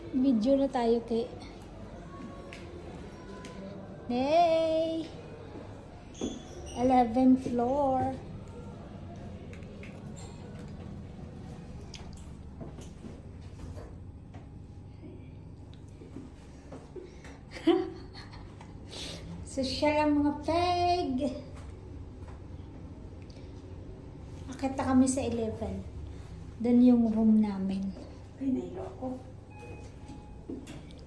Video na tayo kay Hey! 11th floor. Social ang mga peg. Akita kami sa 11. Doon yung room namin. Ay, nahilo ako.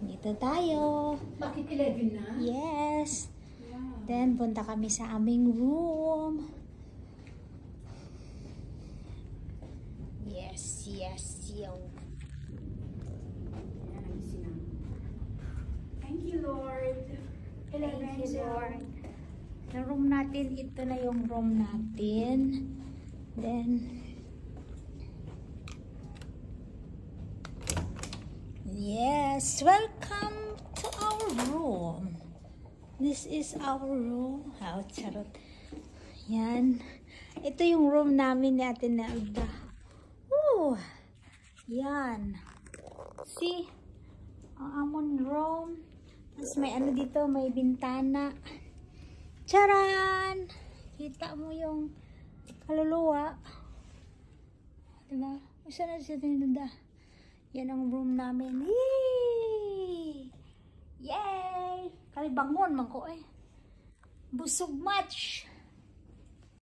Dito tayo. Bakit 11 na? Yes. Wow. Then, punta kami sa aming room. Yes, yes, yo. Ayan ang sinang. Thank you, Lord. Thank you, Lord. Yung room natin, ito na yung room natin. Then, yes, welcome to our room. This is our room. How charot. Yan. Ito yung room namin ni Ate Nelda. Woo! Yan. See? Ang amon room. Tapos may ano dito, may bintana. Charan! Kita mo yung kaluluwa. Diba? Isa na siya tinunda. Yan ang room namin. Yay! Yay! Kalibangon man ko eh. Busog much.